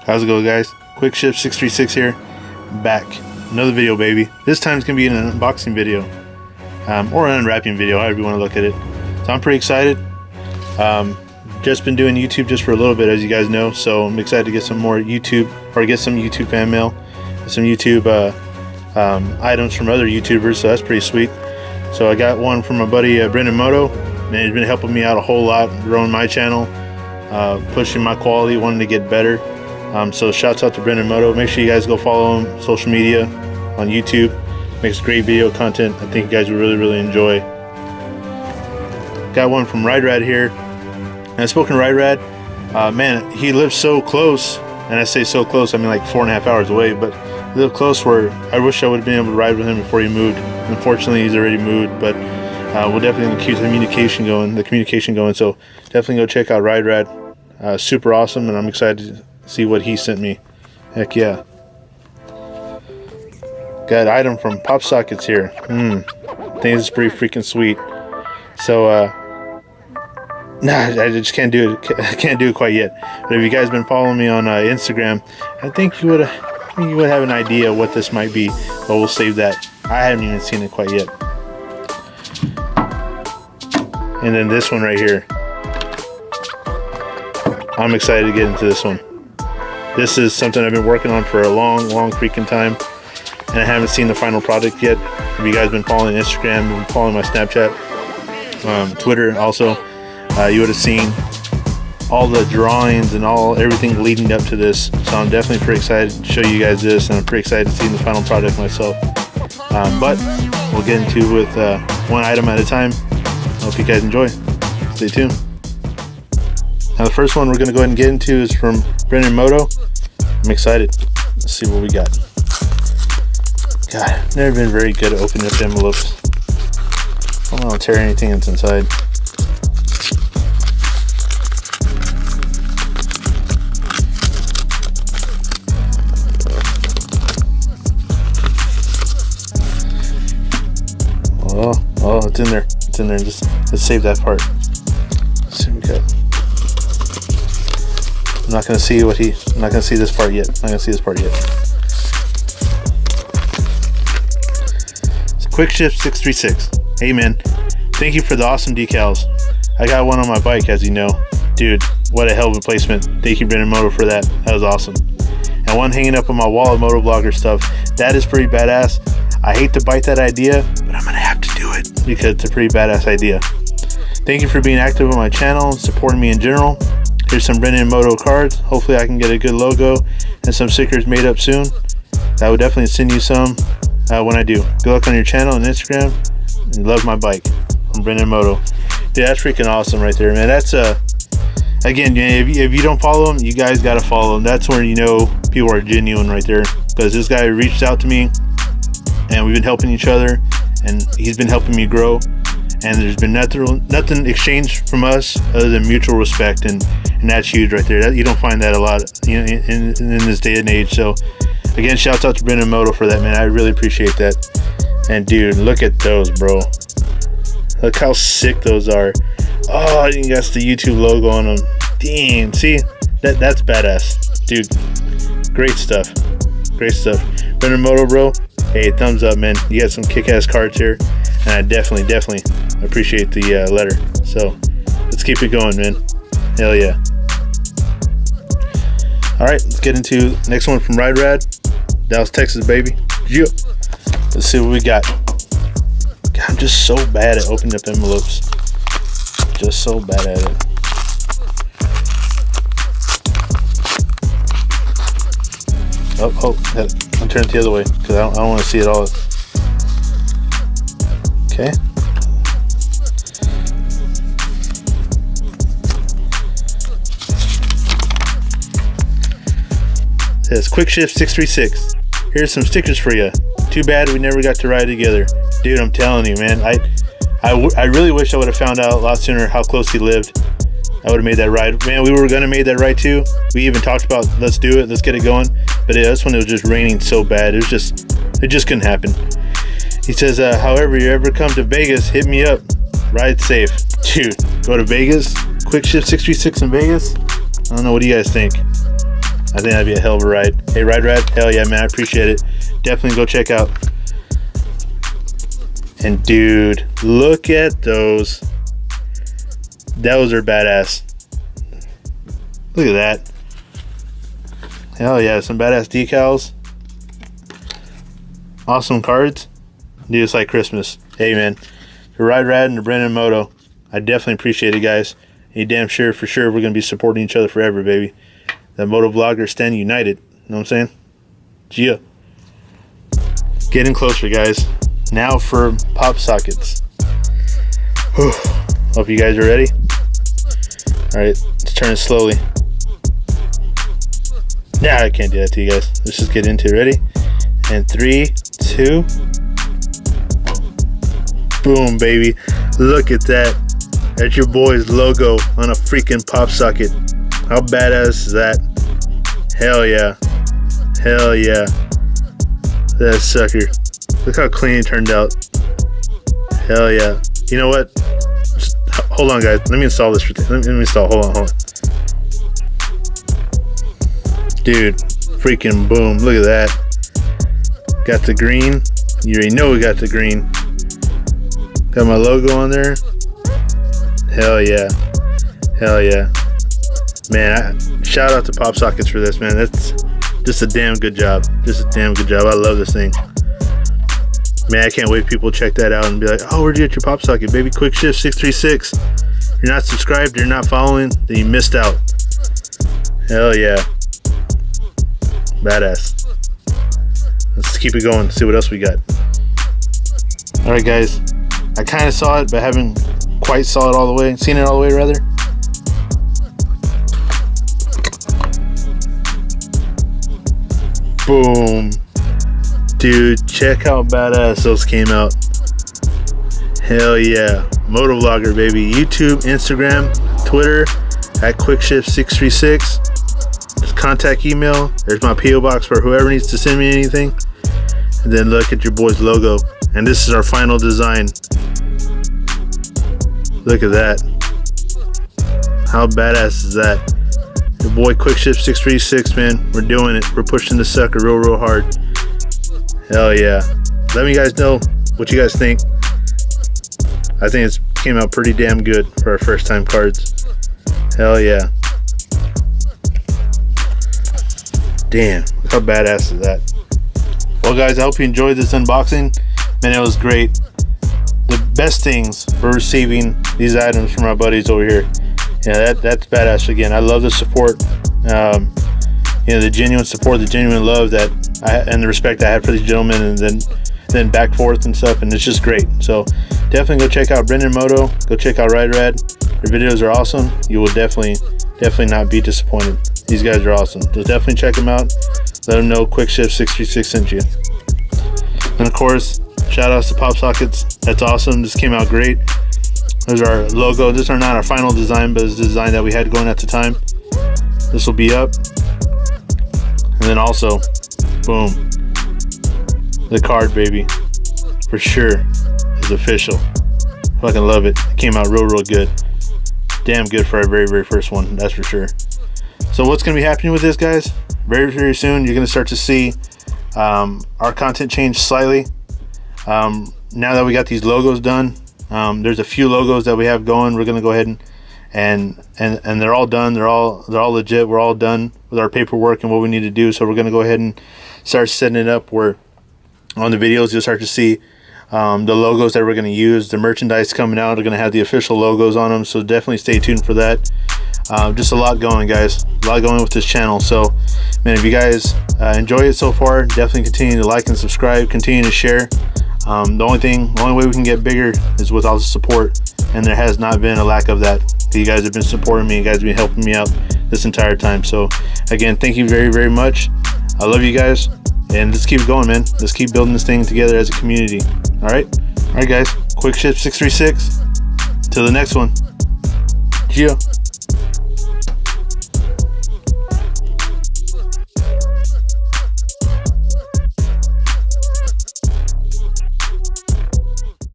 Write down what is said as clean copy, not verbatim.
How's it going, guys? Quickshift636 here, back. Another video, baby. This time it's going to be an unboxing video, or an unwrapping video, however you want to look at it. So I'm pretty excited. Just been doing YouTube just for a little bit, as you guys know, so I'm excited to get some more YouTube, or get some YouTube fan mail, some YouTube items from other YouTubers, so that's pretty sweet. So I got one from my buddy Brendan Moto, and he's been helping me out a whole lot, growing my channel, pushing my quality, wanting to get better. So shouts out to Brendan Moto. Make sure you guys go follow him social media on YouTube. Makes great video content. I think you guys will really enjoy. Got one from Ride here. And I spoke to Ride. Man, he lives so close, and I say so close, I mean like 4.5 hours away, but he lived close where I wish I would have been able to ride with him before he moved. Unfortunately, he's already moved, but we'll definitely keep the communication going. So definitely go check out Ride. Super awesome, and I'm excited to see what he sent me. Heck yeah. Got an item from Pop Sockets here. I think this is pretty freaking sweet. So I just can't do it. I can't do it quite yet. But if you guys been following me on Instagram, I think you would have an idea what this might be. But we'll save that. I haven't even seen it quite yet. And then this one right here. I'm excited to get into this one. This is something I've been working on for a long freaking time, and I haven't seen the final product yet. If you guys been following Instagram and following my Snapchat, Twitter also, you would have seen all the drawings and everything leading up to this. So I'm definitely pretty excited to show you guys this, and I'm pretty excited to see the final product myself. But we'll get into it with one item at a time. Hope you guys enjoy. Stay tuned. Now the first one we're going to go ahead and get into is from Brendan Moto. I'm excited. Let's see what we got. God, I've never been very good at opening up the envelopes. I don't want to tear anything that's inside. Oh, it's in there. It's in there. Let's save that part. Let's see what we got. I'm not gonna see this part yet. Quickshift636. Hey man, thank you for the awesome decals. I got one on my bike, as you know. Dude, what a hell of a placement. Thank you, Brendan Moto, for that. That was awesome. And one hanging up on my wall of motovlogger stuff. That is pretty badass. I hate to bite that idea, but I'm gonna have to do it because it's a pretty badass idea. Thank you for being active on my channel and supporting me in general. Here's some Brendan Moto cards. Hopefully I can get a good logo and some stickers made up soon. I would definitely send you some when I do. Good luck on your channel and Instagram. And love my bike. From Brendan Moto. Dude, that's freaking awesome right there, man. That's again, if you don't follow him, you guys gotta follow him. That's where you know people are genuine right there. Because this guy reached out to me, and we've been helping each other, and he's been helping me grow. And there's been nothing exchanged from us other than mutual respect, and that's huge right there. You don't find that a lot, you know, in this day and age. So again, shouts out to Brendan Moto for that, man. I really appreciate that. And dude, look at those, bro. Look how sick those are. Oh, you got the YouTube logo on them. Damn, see, that's badass, dude. Great stuff. Brendan Moto, bro. Hey, thumbs up, man. You got some kick-ass cards here, and I definitely appreciate the letter. So let's keep it going, man. Hell yeah. Alright, let's get into next one from Ride. Dallas, Texas, baby. Yeah. Let's see what we got. God, I'm just so bad at opening up envelopes. Just so bad at it. Oh, I'm turning it the other way because I don't want to see it all. Okay. It says Quickshift636. Here's some stickers for you. Too bad we never got to ride together. Dude, I'm telling you, man. I really wish I would have found out a lot sooner how close he lived. I would have made that ride. Man, we were going to make that ride too. We even talked about, let's do it, let's get it going. But yeah, that's when it was just raining so bad. It just couldn't happen. He says, however, you ever come to Vegas, hit me up. Ride safe. Dude, go to Vegas? Quickshift636 in Vegas? I don't know, what do you guys think? I think that'd be a hell of a ride. Hey, Ride Rad, hell yeah, man, I appreciate it. Definitely go check out. And dude, look at those. Those are badass. Look at that. Hell yeah, some badass decals. Awesome cards. Dude, it's like Christmas. Hey man, the Ride Rad and the Brennan Moto, I definitely appreciate it, guys. You damn sure, for sure, we're going to be supporting each other forever, baby. The moto vloggers stand united. You know what I'm saying? Gia. Getting closer, guys. Now for pop sockets. Whew. Hope you guys are ready. Alright, let's turn it slowly. Nah, I can't do that to you guys. Let's just get into it. Ready? And 3, 2. Boom, baby. Look at that. That's your boy's logo on a freaking pop socket. How badass is that? Hell yeah. Hell yeah. That sucker. Look how clean it turned out. Hell yeah. You know what? Just, hold on, guys. Let me install this. Let me install. Hold on. Dude, freaking boom. Look at that. Got the green. You already know we got the green. Got my logo on there. Hell yeah. Hell yeah. Man, shout out to Pop Sockets for this, man. That's just a damn good job. Just a damn good job. I love this thing. Man, I can't wait for people to check that out and be like, oh, where'd you get your Pop Socket, baby? Quickshift636. If you're not subscribed, you're not following, then you missed out. Hell yeah. Badass. Let's keep it going. See what else we got. Alright, guys. I kind of saw it, but haven't quite saw it all the way. Seen it all the way, rather. Boom. Dude, check how badass those came out. Hell yeah. Motovlogger, baby. YouTube, Instagram, Twitter, at Quickshift636. Just contact email. There's my P.O. box for whoever needs to send me anything. And then look at your boy's logo. And this is our final design. Look at that. How badass is that? Your boy Quickshift636, man. We're doing it. We're pushing the sucker real hard. Hell yeah. Let me guys know what you guys think. I think it came out pretty damn good for our first time cards. Hell yeah. Damn, look how badass is that. Well guys, I hope you enjoyed this unboxing. Man, it was great. The best things for receiving these items from our buddies over here. Yeah, that's badass again. I love the support. You know, the genuine support, the genuine love that and the respect I had for these gentlemen, and then back forth and stuff, and it's just great. So definitely go check out Brendan Moto. Go check out Ride Rad. Their videos are awesome. You will definitely not be disappointed. These guys are awesome. So definitely check them out. Let them know Quickshift636 sent you. And of course, shout outs to Pop Sockets. That's awesome. This came out great. There's our logo. These are not our final design, but it's the design that we had going at the time. This will be up. And then also, boom, the card, baby, for sure is official. Fucking love it. It came out real good. Damn good for our very first one, that's for sure. So what's going to be happening with this, guys? Very soon, you're going to start to see our content change slightly. Now that we got these logos done, there's a few logos that we have going. We're going to go ahead and they're all done. They're all legit. We're all done with our paperwork and what we need to do. So we're going to go ahead and start setting it up where on the videos you'll start to see the logos that we're going to use. The merchandise coming out are going to have the official logos on them. So definitely stay tuned for that. Just a lot going, guys. A lot going with this channel. So, man, if you guys enjoy it so far, definitely continue to like and subscribe. Continue to share. The only way we can get bigger is with all the support, and there has not been a lack of that. You guys have been supporting me. You guys have been helping me out this entire time. So again, thank you very much. I love you guys, and let's keep going, man. Let's keep building this thing together as a community. All right guys. Quickshift636. Till the next one. Yeah.